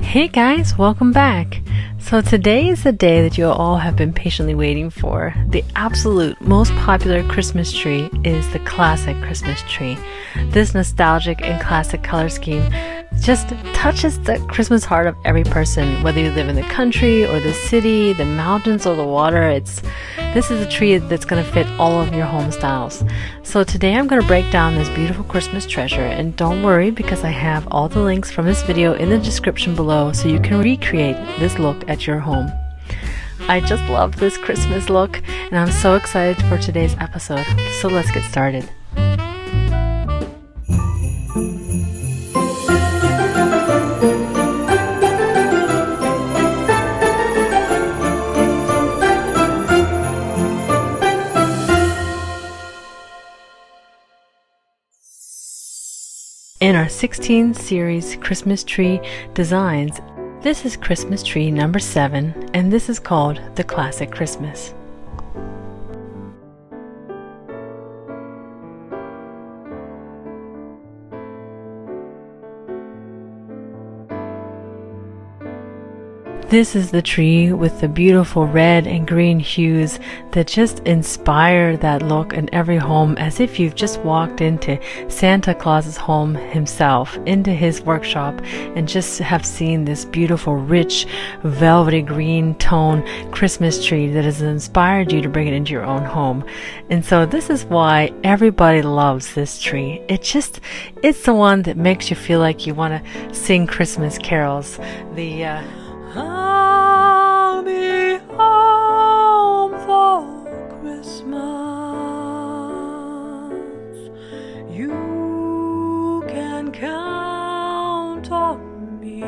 Hey guys, welcome back. So today is the day that you all have been patiently waiting for. The absolute most popular Christmas tree is the classic Christmas tree. This nostalgic and classic color scheme just touches the Christmas heart of every person, whether you live in the country or the city, the mountains or the water. This is a tree that's going to fit all of your home styles. So today I'm going to break down this beautiful Christmas treasure, and don't worry because I have all the links from this video in the description below so you can recreate this look at your home. I just love this Christmas look and I'm so excited for today's episode. So let's get started. In our 16 series Christmas tree designs, this is Christmas tree number 7, and this is called the Classic Christmas. This is the tree with the beautiful red and green hues that just inspire that look in every home, as if you've just walked into Santa Claus's home himself, into his workshop, and just have seen this beautiful, rich, velvety green tone Christmas tree that has inspired you to bring it into your own home. And so this is why everybody loves this tree. It's the one that makes you feel like you want to sing Christmas carols. I'll be home for Christmas. You can count on me.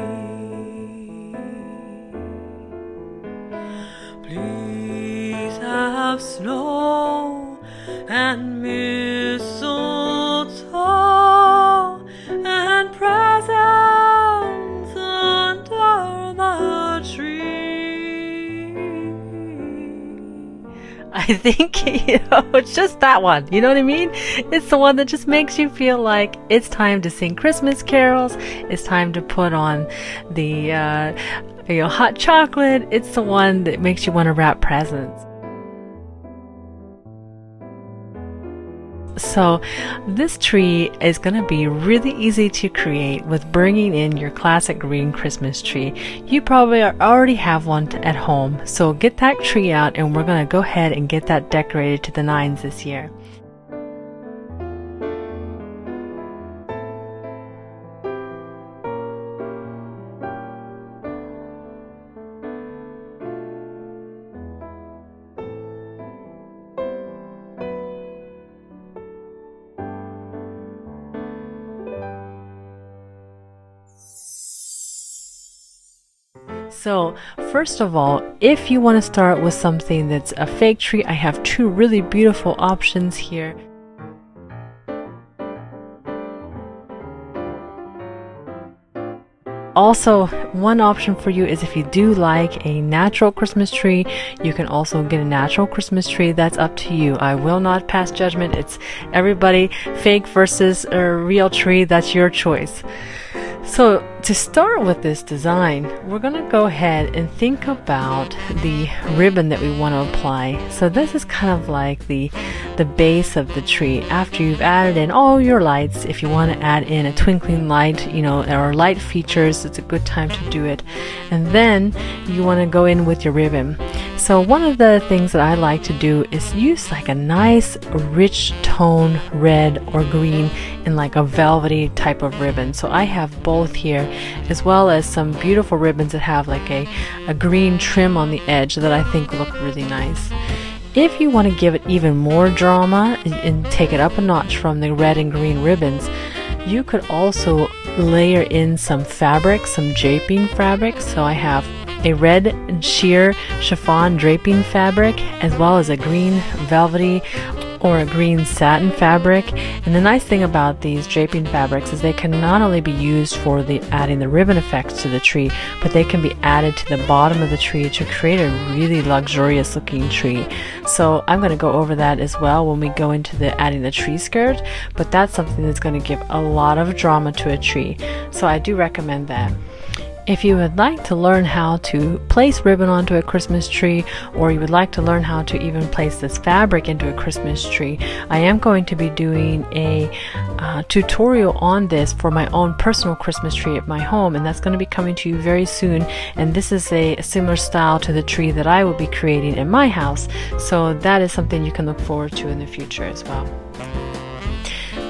Please have snow and mistletoe and presents under the tree. I think, it's just that one. You know what I mean? It's the one that just makes you feel like it's time to sing Christmas carols. It's time to put on the hot chocolate. It's the one that makes you want to wrap presents. So this tree is going to be really easy to create with bringing in your classic green Christmas tree. You probably already have one at home, so get that tree out and we're going to go ahead and get that decorated to the nines this year. So first of all, if you want to start with something that's a fake tree, I have two really beautiful options here. Also, one option for you is if you do like a natural Christmas tree, you can also get a natural Christmas tree. That's up to you. I will not pass judgment. It's everybody, fake versus a real tree. That's your choice. So to start with this design, we're going to go ahead and think about the ribbon that we want to apply. So this is kind of like the base of the tree. After you've added in all your lights, if you want to add in a twinkling light, or light features, it's a good time to do it. And then you want to go in with your ribbon. So one of the things that I like to do is use like a nice rich tone red or green in like a velvety type of ribbon. So I have both here, as well as some beautiful ribbons that have like a green trim on the edge that I think look really nice. If you want to give it even more drama and take it up a notch from the red and green ribbons, you could also layer in some fabric, some draping fabric. So I have a red sheer chiffon draping fabric, as well as a green velvety or a green satin fabric. And the nice thing about these draping fabrics is they can not only be used for adding the ribbon effects to the tree, but they can be added to the bottom of the tree to create a really luxurious looking tree. So I'm going to go over that as well when we go into adding the tree skirt, but that's something that's going to give a lot of drama to a tree. So I do recommend that. If you would like to learn how to place ribbon onto a Christmas tree, or you would like to learn how to even place this fabric into a Christmas tree, I am going to be doing a tutorial on this for my own personal Christmas tree at my home, and that's going to be coming to you very soon. And this is a similar style to the tree that I will be creating in my house, so that is something you can look forward to in the future as well.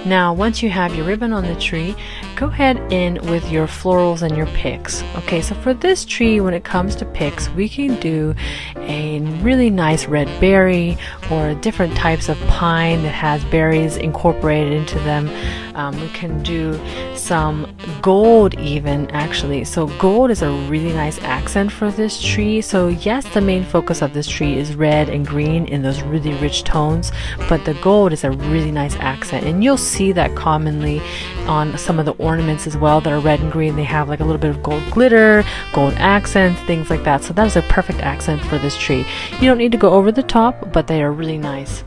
Now, once you have your ribbon on the tree, go ahead in with your florals and your picks. Okay, so for this tree, when it comes to picks, we can do a really nice red berry or different types of pine that has berries incorporated into them. We can do some gold even, actually. So gold is a really nice accent for this tree. So yes, the main focus of this tree is red and green in those really rich tones, but the gold is a really nice accent, and you'll see that commonly on some of the ornaments as well that are red and green. They have like a little bit of gold glitter, gold accents, things like that. So that is a perfect accent for this tree. You don't need to go over the top, but they are really nice.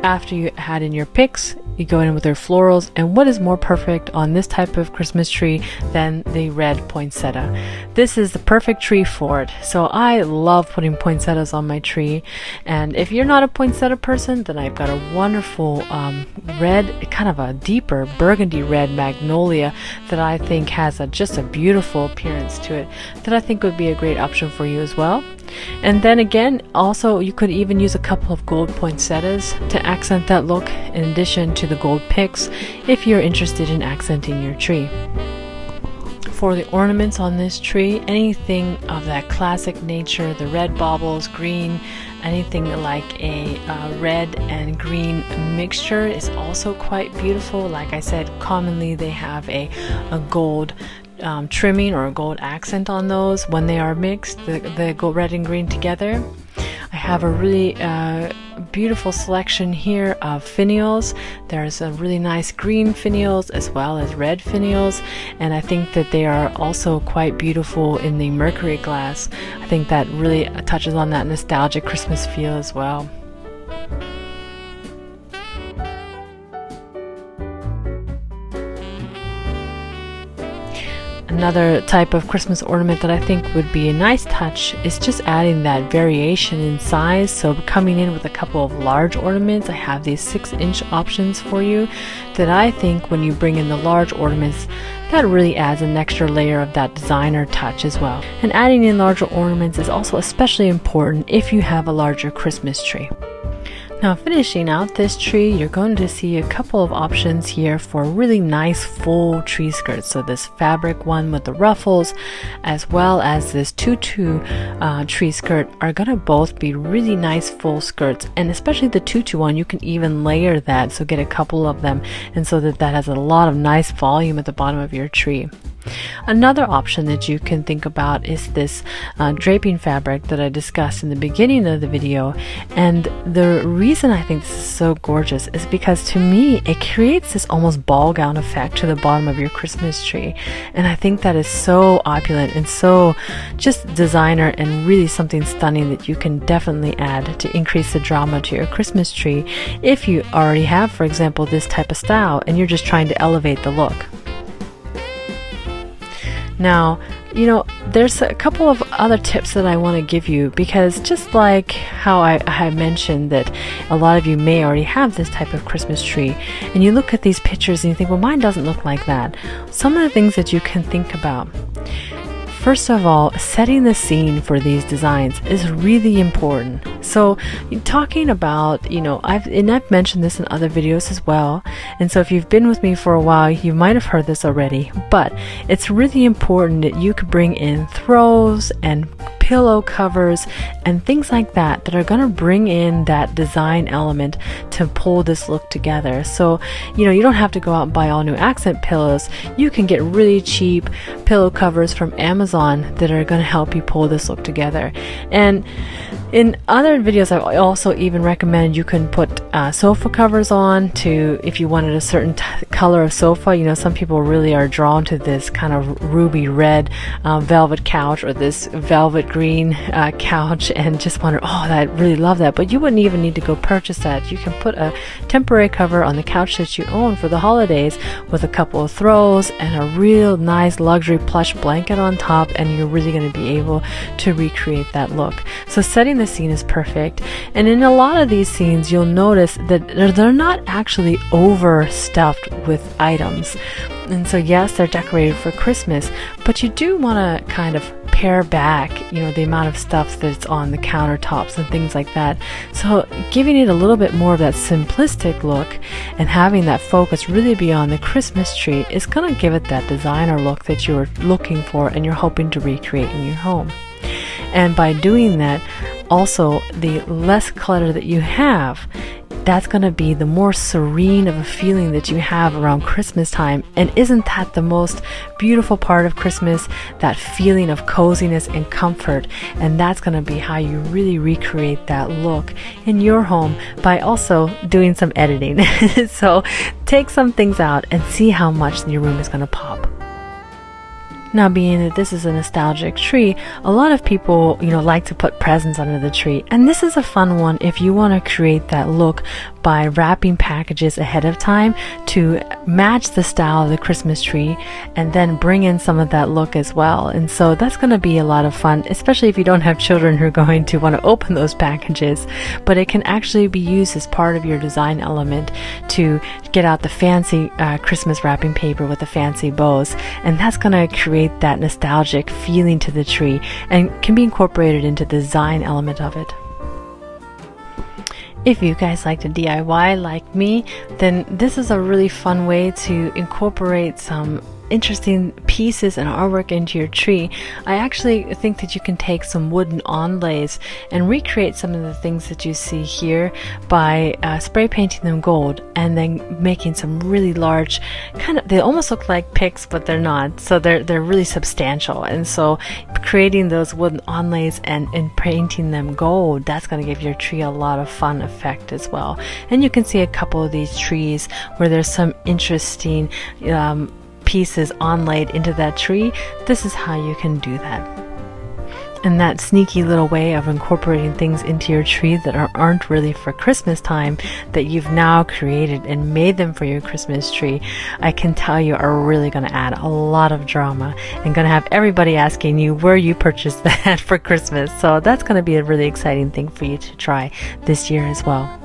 After you add in your picks, you go in with your florals, and what is more perfect on this type of Christmas tree than the red poinsettia? This is the perfect tree for it. So I love putting poinsettias on my tree, and if you're not a poinsettia person, then I've got a wonderful red, kind of a deeper burgundy red magnolia that I think has just a beautiful appearance to it, that I think would be a great option for you as well. And then again, also you could even use a couple of gold poinsettias to accent that look, in addition to the gold picks, if you're interested in accenting your tree. For the ornaments on this tree, anything of that classic nature, the red baubles, green, anything like a red and green mixture is also quite beautiful. Like I said, commonly they have a gold trimming or a gold accent on those when they are mixed, the gold, red and green together. I have a really beautiful selection here of finials. There's a really nice green finials as well as red finials, and I think that they are also quite beautiful in the mercury glass. I think that really touches on that nostalgic Christmas feel as well. Another type of Christmas ornament that I think would be a nice touch is just adding that variation in size. So coming in with a couple of large ornaments, I have these 6-inch options for you that I think when you bring in the large ornaments, that really adds an extra layer of that designer touch as well. And adding in larger ornaments is also especially important if you have a larger Christmas tree. Now, finishing out this tree, you're going to see a couple of options here for really nice full tree skirts. So this fabric one with the ruffles, as well as this tutu tree skirt, are going to both be really nice full skirts. And especially the tutu one, you can even layer that, so get a couple of them, and so that has a lot of nice volume at the bottom of your tree. Another option that you can think about is this draping fabric that I discussed in the beginning of the video. And the reason I think this is so gorgeous is because, to me, it creates this almost ball gown effect to the bottom of your Christmas tree. And I think that is so opulent and so just designer, and really something stunning that you can definitely add to increase the drama to your Christmas tree if you already have, for example, this type of style and you're just trying to elevate the look. Now, you know, there's a couple of other tips that I want to give you, because just like how I mentioned that a lot of you may already have this type of Christmas tree, and you look at these pictures and you think, well, mine doesn't look like that. Some of the things that you can think about. First of all, setting the scene for these designs is really important. So talking about, you know, I've mentioned this in other videos as well, and so if you've been with me for a while, you might have heard this already, but it's really important that you could bring in throws and pillow covers and things like that that are going to bring in that design element to pull this look together. So, you know, you don't have to go out and buy all new accent pillows. You can get really cheap pillow covers from Amazon that are going to help you pull this look together. And In other videos, I've also even recommended you can put sofa covers on to, if you wanted a certain color of sofa. You know, some people really are drawn to this kind of ruby red velvet couch, or this velvet green couch, and just wonder, oh, I really love that. But you wouldn't even need to go purchase that. You can put a temporary cover on the couch that you own for the holidays with a couple of throws and a real nice luxury plush blanket on top, and you're really going to be able to recreate that look. So setting the scene is perfect. And in a lot of these scenes, you'll notice that they're not actually overstuffed with items. And so yes, they're decorated for Christmas, but you do want to kind of pare back, you know, the amount of stuff that's on the countertops and things like that. So giving it a little bit more of that simplistic look and having that focus really be on the Christmas tree is going to give it that designer look that you're looking for and you're hoping to recreate in your home. And by doing that, also the less clutter that you have, that's going to be the more serene of a feeling that you have around Christmas time. And isn't that the most beautiful part of Christmas? That feeling of coziness and comfort. And that's going to be how you really recreate that look in your home by also doing some editing. So take some things out and see how much your room is going to pop. Now, being that this is a nostalgic tree, a lot of people, you know, like to put presents under the tree. And this is a fun one if you want to create that look by wrapping packages ahead of time to match the style of the Christmas tree and then bring in some of that look as well. And so that's going to be a lot of fun, especially if you don't have children who are going to want to open those packages. But it can actually be used as part of your design element to get out the fancy Christmas wrapping paper with the fancy bows. And that's going to create that nostalgic feeling to the tree and can be incorporated into the design element of it. If you guys like to DIY like me, then this is a really fun way to incorporate some interesting pieces and artwork into your tree. I actually think that you can take some wooden onlays and recreate some of the things that you see here by spray painting them gold and then making some really large kind of, they almost look like picks, but they're not, so they're really substantial. And so creating those wooden onlays and painting them gold, that's going to give your tree a lot of fun effect as well. And you can see a couple of these trees where there's some interesting pieces onlaid into that tree. This is how you can do that. And that sneaky little way of incorporating things into your tree that aren't really for Christmas time, that you've now created and made them for your Christmas tree, I can tell you are really going to add a lot of drama and going to have everybody asking you where you purchased that for Christmas. So that's going to be a really exciting thing for you to try this year as well.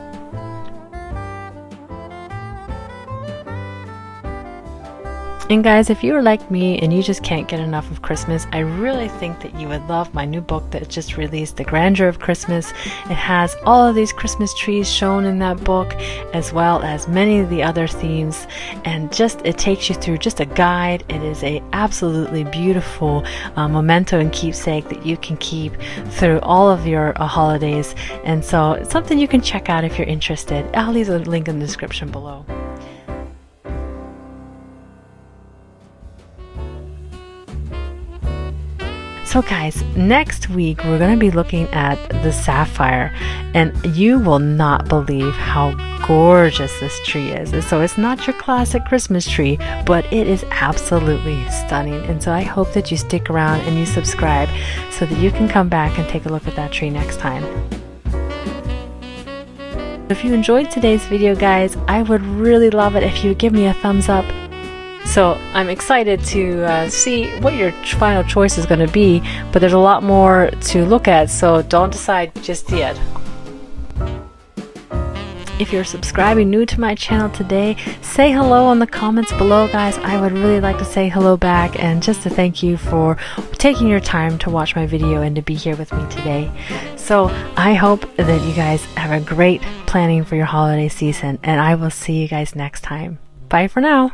And guys, if you are like me and you just can't get enough of Christmas, I really think that you would love my new book that just released, The Grandeur of Christmas. It has all of these Christmas trees shown in that book, as well as many of the other themes, and just it takes you through just a guide. It is a absolutely beautiful memento and keepsake that you can keep through all of your holidays. And so it's something you can check out if you're interested. I'll leave a link in the description below. So guys, next week we're going to be looking at the sapphire, and you will not believe how gorgeous this tree is. So it's not your classic Christmas tree, but it is absolutely stunning. And so I hope that you stick around and you subscribe so that you can come back and take a look at that tree next time. If you enjoyed today's video, guys, I would really love it if you would give me a thumbs up. So I'm excited to see what your final choice is going to be, but there's a lot more to look at, so don't decide just yet. If you're subscribing new to my channel today, say hello in the comments below, guys. I would really like to say hello back and just to thank you for taking your time to watch my video and to be here with me today. So I hope that you guys have a great planning for your holiday season, and I will see you guys next time. Bye for now.